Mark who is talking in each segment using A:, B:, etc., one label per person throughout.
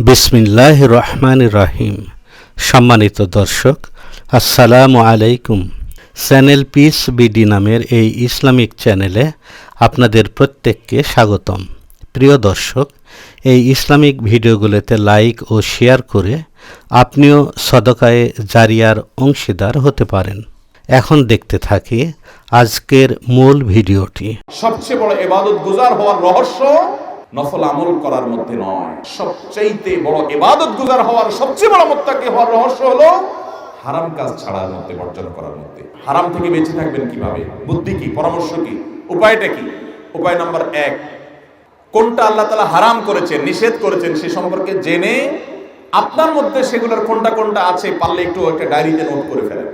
A: বিসমিল্লাহির রহমানির রহিম। সম্মানিত দর্শক, আসসালামু আলাইকুম। চ্যানেল পিস বিডি নামের এই ইসলামিক চ্যানেলে আপনাদের প্রত্যেককে স্বাগতম। প্রিয় দর্শক, এই ইসলামিক ভিডিওগুলোতে লাইক ও শেয়ার করে আপনিও সদকায়ে জারিয়ার অংশীদার হতে পারেন। এখন দেখতে থাকি আজকের মূল ভিডিওটি।
B: সবচেয়ে বড় ইবাদত গুজার হওয়ার রহস্য নফল আমল করার মধ্যে নয়, সবচেয়ে বড় ইবাদত গুজার হওয়ার, সবচেয়ে বড় মুত্তাকি হওয়ার রহস্য হলো হারাম কাজ ছাড়ার মধ্যে, বর্জন করার মধ্যে। হারাম থেকে বেঁচে থাকবেন কিভাবে? বুদ্ধি কি? পরামর্শ কি? উপায়টা কি? উপায় নাম্বার 1, কোনটা আল্লাহ তাআলা হারাম করেছেন, নিষেধ করেছেন সে সম্পর্কে জেনে আপনার মধ্যে সেগুলোর কোনটা কোনটা আছে পারলে একটু একটা ডায়েরিতে নোট করে ফেলেন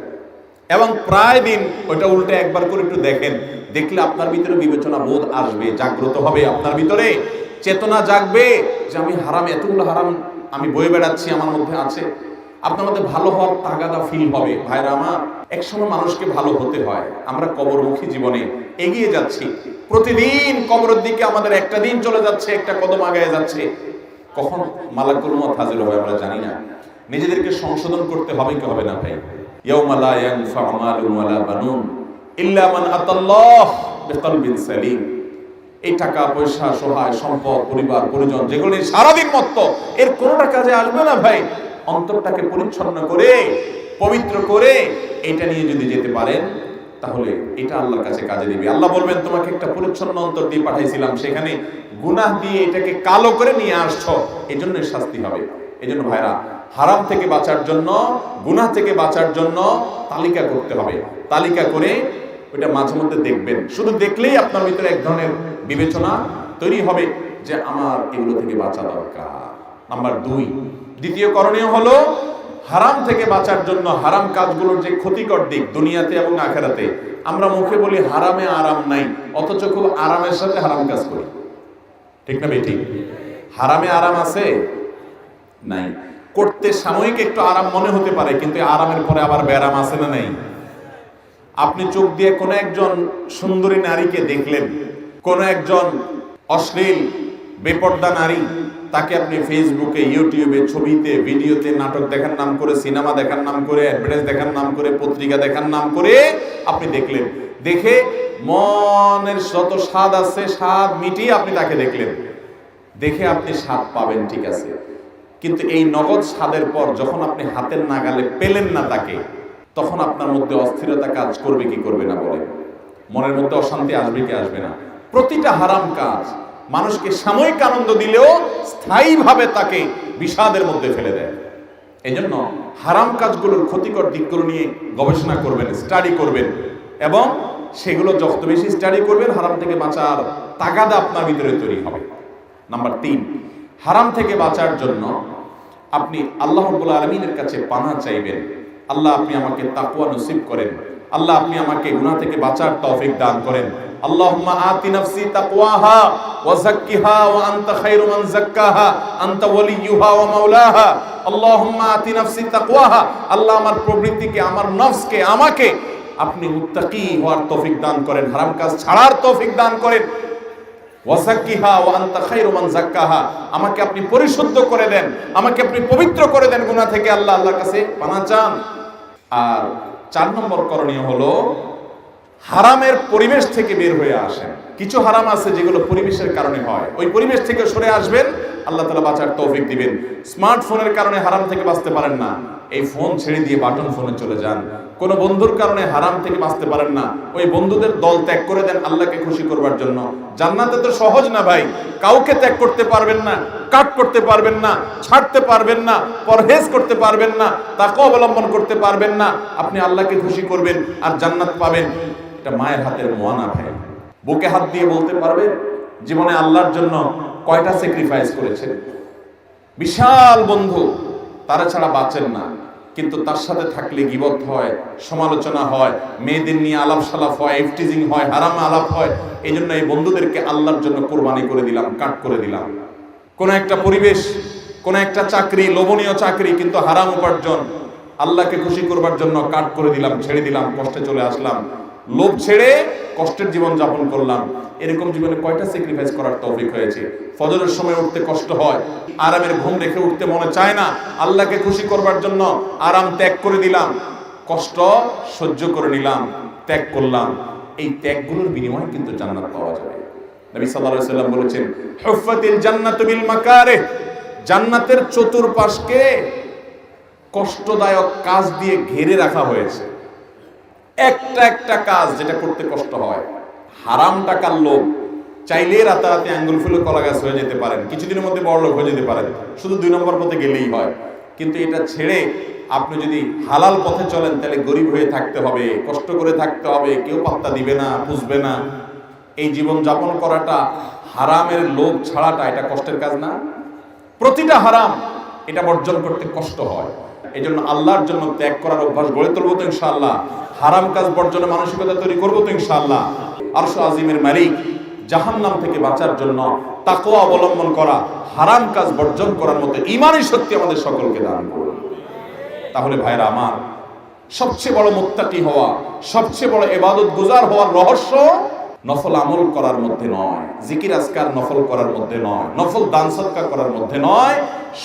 B: এবং প্রায় দিন ওইটা উল্টে একবার করে একটু দেখেন। দেখলে আপনার ভিতরে বিবেচনা বোধ আসবে, জাগ্রত হবে, আপনার ভিতরে চেতনা জাগবে যে আমি হারাম, এতগুলো হারাম আমি বয়ে বেড়াচ্ছি, আমার মধ্যে আছে। আপনার মধ্যে ভালো হওয়ার তাগাদা ফিল হবে। ভাইরা আমার, একসময় মানুষকে ভালো হতে হয়। আমরা কবরমুখী জীবনে এগিয়ে যাচ্ছি, প্রতিদিন কবরের দিকে আমাদের একটা দিন চলে যাচ্ছে, একটা কদম আগায় যাচ্ছে। কখন মালাকুল মউত হাজির হবে আমরা জানি না। নিজেদেরকে সংশোধন করতে হবে কি হবে না ভাই? ইয়াউমা লা ইয়ানফাউ মালুন ওয়ালা বানুন ইল্লা মান আতাল্লাহ বিকলবিন সালিম। এই টাকা পয়সা, সহায় সম্পদ, পরিবার পরিজন যেগুলো সারাদিন মত্ত, এর কোনোটা কাজে আসবে না ভাই। অন্তরটাকে পরিচ্ছন্ন করে, পবিত্র করে এটা নিয়ে যদি যেতে পারেন তাহলে এটা আল্লাহর কাছে কাজে দিবে। আল্লাহ বলবেন তোমাকে একটা পরিচ্ছন্ন অন্তর দিয়ে পাঠাইছিলাম, সেখানে গুনাহ দিয়ে এটাকে কালো করে নিয়ে আসছো, এজন্য শাস্তি হবে। এজন্য ভাইরা, হারাম থেকে বাঁচার জন্য, গুনাহ থেকে বাঁচার জন্য তালিকা করতে হবে। তালিকা করে ওইটা মাঝে মধ্যে দেখবেন। শুধু দেখলেই আপনার ভিতরে এক ধরনের বিবেচনা তৈরি হবে যে আমার এগুলো থেকে বাঁচা দরকার। নাম্বার 2, দ্বিতীয় করণীয় হলো হারাম থেকে বাঁচার জন্য হারাম কাজগুলোর যে ক্ষতিকর দিক দুনিয়াতে এবং আখিরাতে। আমরা মুখে বলি হারামে আরাম নাই, অথচ খুব আরামের সাথে হারাম কাজ করি। ঠিক না বেঠিক? হারামে আরাম আছে? নাই। করতে সাময়িক একটু আরাম মনে হতে পারে, কিন্তু আরামের পরে আবার ব্যারাম আছে না নেই? আপনি চোখ দিয়ে কোনো একজন সুন্দরী নারীকে দেখলেন, কোনো একজন অশ্লীল বেপর্দা নারী, তাকে আপনি ফেসবুকে, ইউটিউবে, ছবিতে, ভিডিওতে, নাটক দেখার নাম করে, সিনেমা দেখার নাম করে, অ্যাডভার্টাইজ দেখার নাম করে, পত্রিকা দেখার নাম করে আপনি দেখলেন। দেখে মনের যত স্বাদ আছে স্বাদ মিটিয়ে আপনি তাকে দেখলেন। দেখে আপনি স্বাদ পাবেন, ঠিক আছে, কিন্তু এই নগদ স্বাদের পর যখন আপনি হাতের নাগালে পেলেন না তাকে, তখন আপনার মধ্যে অস্থিরতা কাজ করবে কি করবে না বলেন? মনের মধ্যে অশান্তি আসবে কি আসবে না? প্রতিটা হারাম কাজ মানুষকে সাময়িক আনন্দ দিলেও স্থায়ীভাবে তাকে বিষাদের মধ্যে ফেলে দেয়। এই জন্য হারাম কাজগুলোর ক্ষতিকর দিকগুলো নিয়ে গবেষণা করবেন, স্টাডি করবেন, এবং সেগুলো যত বেশি স্টাডি করবেন হারাম থেকে বাঁচার তাগাদা আপনার ভিতরে তৈরি হবে। নাম্বার 3, হারাম থেকে বাঁচার জন্য আপনি আল্লাহ রাব্বুল আলামিনের কাছে পানাহ চাইবেন। আল্লাহ, আপনি আমাকে তাকওয়া নসিব করেন। আল্লাহ, আপনি আমাকে গুনাহ থেকে বাঁচার তৌফিক দান করেন। আল্লাহুম্মা আতি নাফসি তাকওয়াহা ওয়া যাক্কিহা ওয়া আনতা খায়রু মান যাক্কাহা আনতা ওয়ালিয়ুহা ওয়া মাওলাহা। আল্লাহুম্মা আতি নাফসি তাকওয়াহা, আল্লাহ আমার প্রবৃত্তিকে, আমার নফসকে, আমাকে আপনি মুত্তাকি হওয়ার তৌফিক দান করেন, হারাম কাজ ছাড়ার তৌফিক দান করেন। ওয়া যাক্কিহা ওয়া আনতা খায়রু মান যাক্কাহা, আমাকে আপনি পরিশুদ্ধ করে দেন, আমাকে আপনি পবিত্র করে দেন গুনাহ থেকে। আল্লাহর কাছে পানাহ চান। আর 4 নম্বর করণীয় হলো হারামের পরিবেশ থেকে বের হয়ে আসেন। কিছু হারাম আছে যেগুলো পরিবেশের কারণে হয়, ওই পরিবেশ থেকে সরে আসবেন, আল্লাহ তাআলা বাঁচার তৌফিক দিবেন। স্মার্টফোনের কারণে হারাম থেকে বাঁচতে পারেন না, এই ফোন ছেড়ে দিয়ে বাটন ফোনে চলে যান। কোন বন্ধুর কারণে হারাম থেকে বাঁচতে পারেন না, ওই বন্ধুদের দল ত্যাগ করে দেন আল্লাহকে খুশি করবার জন্য। জান্নাতে তো সহজ না ভাই, কাউকে ত্যাগ করতে পারবেন না, কাট করতে পারবেন না, ছাড়তে পারবেন না, পরহেজ করতে পারবেন না, তাকওয়া অবলম্বন করতে পারবেন না। আপনি আল্লাহকে খুশি করবেন আর জান্নাত পাবেন। এটা মায়ের হাতের মোয়ানা ভাই। বুকে হাত দিয়ে বলতে পারবেন জীবনে আল্লাহর জন্য কয়টা স্যাক্রিফাইস করেছেন? বিশাল বন্ধু, তারা ছাড়া বাঁচেন না, কিন্তু তার সাথে থাকলে গীবত হয়, সমালোচনা হয়, মেয়েদের নিয়ে আলাপ সালাপ হয়, ইফটিজিং হয়, হারাম আলাপ হয়। এই জন্য এই বন্ধুদেরকে আল্লাহর জন্য কোরবানি করে দিলাম, কাট করে দিলাম। কোন একটা পরিবেশ, কোন একটা চাকরি, লোভনীয় চাকরি কিন্তু হারাম উপার্জন, আল্লাহকে খুশি করবার জন্য কাট করে দিলাম, ছেড়ে দিলাম, কষ্টে চলে আসলাম। লোভ ছেড়ে কষ্টের জীবন যাপন করলাম। এরকম জীবনে কয়টা স্যাক্রিফাইস করার তৌফিক হয়েছে। ফজরের সময় উঠতে কষ্ট হয়, আরামের ঘুম রেখে উঠতে মনে চায় না, আল্লাহকে খুশি করবার জন্য আরাম ত্যাগ করে দিলাম, কষ্ট সহ্য করে নিলাম, ত্যাগ করলাম। এই ত্যাগগুলোর বিনিময়ে কিন্তু জান্নাত পাওয়া যাবে। নবী সাল্লাল্লাহু আলাইহি ওয়াসাল্লাম বলেছেন, হুফফাতিল জান্নাতু বিল মাকারিহ, জান্নাতের চতুর্পাশকে কষ্টদায়ক কাজ দিয়ে ঘিরে রাখা হয়েছে। একটা একটা কাজ যেটা করতে কষ্ট হয়। হারাম টাকার লোভ, চাইলে রাতারাতি আঙ্গুল ফুলে কলা গাছ হয়ে যেতে পারেন, কিছুদিনের মধ্যে বড় লোক হয়ে যেতে পারেন, শুধু 2 নম্বর পথে গেলেই হয়। কিন্তু এটা ছেড়ে আপনি যদি হালাল পথে চলেন তাহলে গরিব হয়ে থাকতে হবে, কষ্ট করে থাকতে হবে, কেউ পাত্তা দিবে না, বুঝবে না। এই জীবন যাপন করাটা, হারামের লোভ ছাড়াটা এটা কষ্টের কাজ না? প্রতিটা হারাম এটা বর্জন করতে কষ্ট হয়। এই জন্য আল্লাহর জন্য ত্যাগ করার অভ্যাস গড়ে তুলবো তো ইনশাআল্লাহ। হারাম কাজ বর্জনের মানসিকতা তৈরি করবো তো ইনশাআল্লাহ। আরশ আজিমের মালিক জাহান্নাম থেকে বাঁচার জন্য তাকওয়া অবলম্বন করা, হারাম কাজ বর্জন করার মতো ঈমানি শক্তি আমাদের সকলকে দান করুন। তাহলে ভাইরা আমার, সবচেয়ে বড় মুত্তাকি হওয়া, সবচেয়ে বড় ইবাদত গুজার হওয়ার রহস্য নফল আমল করার মধ্যে নয়, জিকির আজকার নফল করার মধ্যে নয়, নফল দান সদকা করার মধ্যে নয়।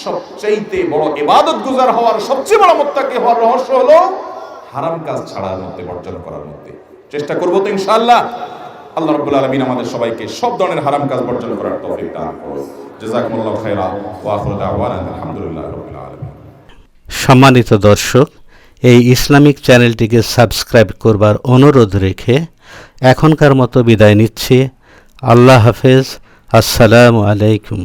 B: সবচাইতে বড় ইবাদত গুজার হওয়ার, সবচেয়ে বড় মুত্তাকি হওয়ার রহস্য হলো হারাম কাজ ছাড়ার মধ্যে, বর্জন করার মধ্যে। চেষ্টা করবো তো ইনশাআল্লাহ। আল্লাহ রাব্বুল আলামিন আমাদের সবাইকে সব ধরনের হারাম কাজ বর্জন করার তৌফিক দান করুন। জাযাকুমুল্লাহু খাইরা ওয়া আখিরু দাওয়ানা আলহামদুলিল্লাহি রাব্বিল আলামিন।
A: সম্মানিত দর্শক, এই ইসলামিক চ্যানেলটিকে সাবস্ক্রাইব করবার অনুরোধ রেখে এখনকার মতো বিদায় নিচ্ছি। আল্লাহ হাফেজ। আসসালামু আলাইকুম।